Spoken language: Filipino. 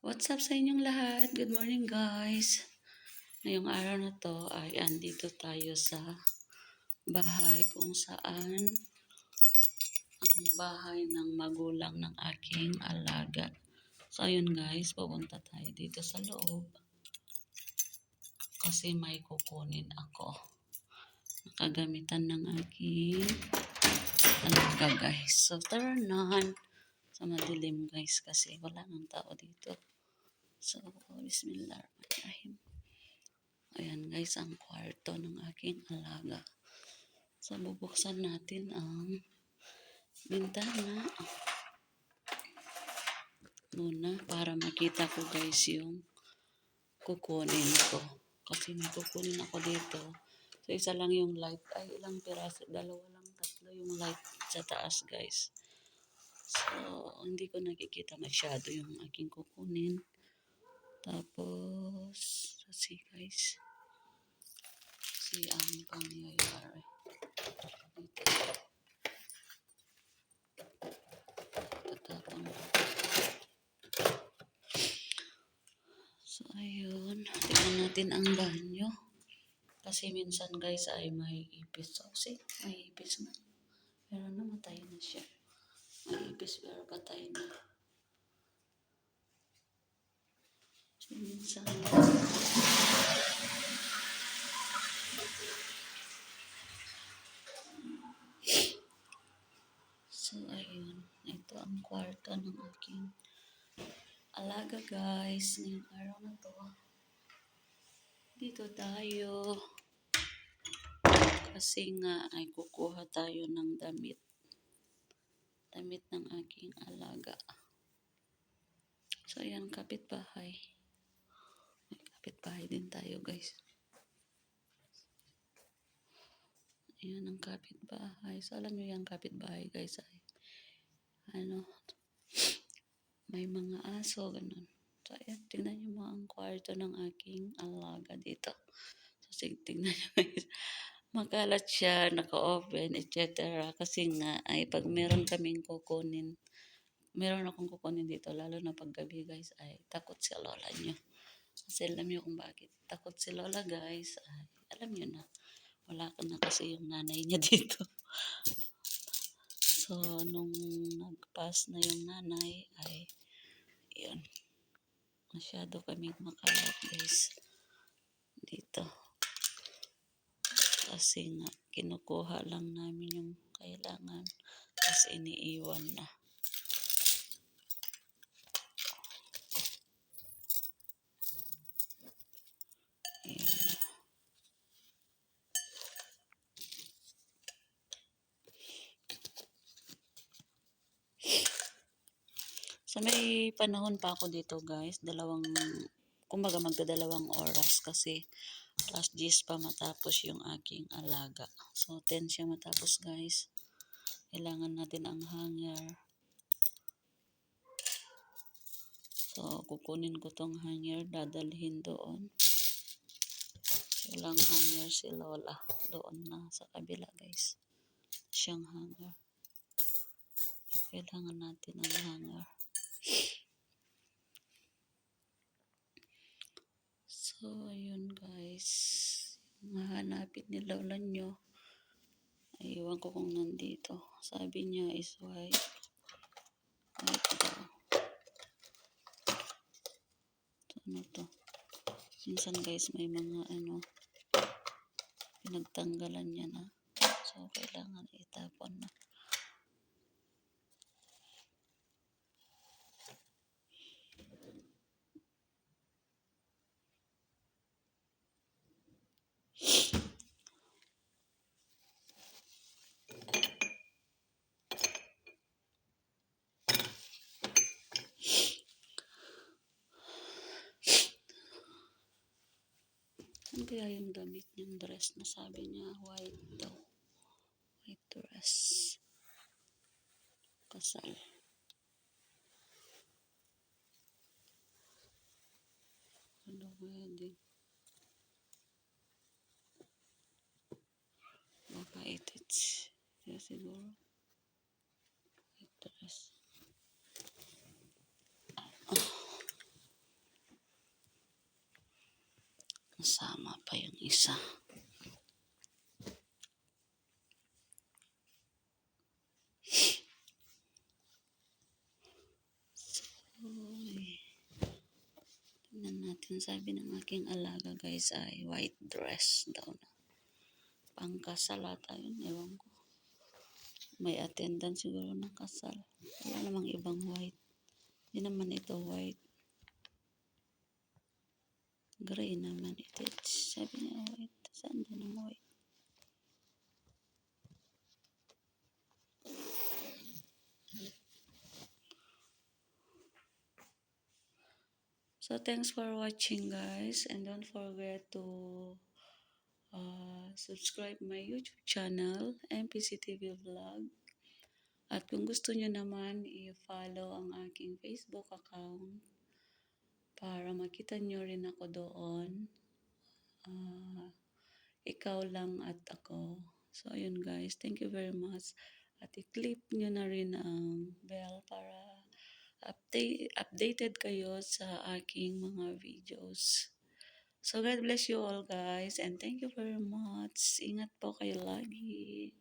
What's up sa inyong lahat? Good morning guys! Ngayong araw na to ay andito tayo sa bahay kung saan ang bahay ng magulang ng aking alaga. So ayun guys, pupunta tayo dito sa loob kasi may kukunin ako. Nakagamitan ng aking alaga guys. So tara na! Sa madilim guys kasi wala nang tao dito. So, bismillahirrahmanirrahim. Ayan guys, ang kwarto ng aking alaga. So, bubuksan natin ang bintana muna para makita ko guys yung kukunin ko. Kasi may kukunin ako dito. So, isa lang yung light. Ay, ilang piraso? Dalawa lang, tatlo yung light sa taas guys. So, hindi ko nakikita masyado yung aking kukunin. Tapos, kasi guys, ang pangyayari dito. Tatapon. So, ayun. Tingnan natin ang banyo. Kasi minsan guys ay may ipis. So, see, may ipis na. Pero namatay na siya. May ipis pero patay na. So, minsan so, ayun. Ito ang kwarto ng aking alaga guys. Ngayong araw na to. Dito tayo. Kasi nga ay kukuha tayo ng damit. Damit ng aking alaga. So, ayan, kapitbahay. May kapitbahay din tayo guys. Ayan ang kapitbahay. So, alam nyo yung kapitbahay guys ay may mga aso, ganun. So, ayan, tingnan nyo mo ang kwarto ng aking alaga dito. So, tingnan nyo guys. Makalat siya, naka-open, etc. Kasi nga, ay pag meron kaming kukunin, meron akong kukunin dito, lalo na pag gabi guys, ay takot si lola nyo. Kasi alam nyo kung bakit. Takot si lola guys, ay alam nyo na. Wala ka na kasi yung nanay niya dito. So, nung nag-pass na yung nanay, ay, yun. Masyado kaming makalat guys. Dito. Kasi nga, kinukuha lang namin yung kailangan. Kasi iniiwan na. Ayan. So, may panahon pa ako dito guys. Kumbaga magdadalawang oras kasi last 10 pa matapos yung aking alaga. So, 10 siya matapos guys. Kailangan natin ang hanger. So, kukunin ko tong hanger, dadalhin doon. Walang hanger si lola. Doon na sa kabila guys. Siyang hanger. Kailangan natin ang hanger. So, ayun guys. Mahanapin ni lola nyo. Iwan ko kung nandito. Sabi niya is white. White daw. So, ano to? Minsan guys may mga pinagtanggalan niya na. So, kailangan itapon na. Ano kaya yung damit niyang dress na sabi niya white daw? White dress. Kasal. Ano wedding? Baka itits. Kaya siguro. White dress. Nasama pa yung isa. Uy. Tingnan natin. Sabi ng aking alaga guys ay white dress daw na. Pangkasal ata yun. Ewan ko. May attendance siguro ng kasal. Wala namang ibang white. Hindi naman ito white. Gray naman ito. Sabi niya white. Saan din ang white? So, thanks for watching guys. And don't forget to subscribe my YouTube channel, MPCTV Vlog. At kung gusto nyo naman, i-follow ang aking Facebook account para makita nyo rin ako doon. Ikaw lang at ako. So, ayun guys. Thank you very much. At i-click nyo na rin ang bell para updated kayo sa aking mga videos. So, God bless you all guys. And thank you very much. Ingat po kayo lagi.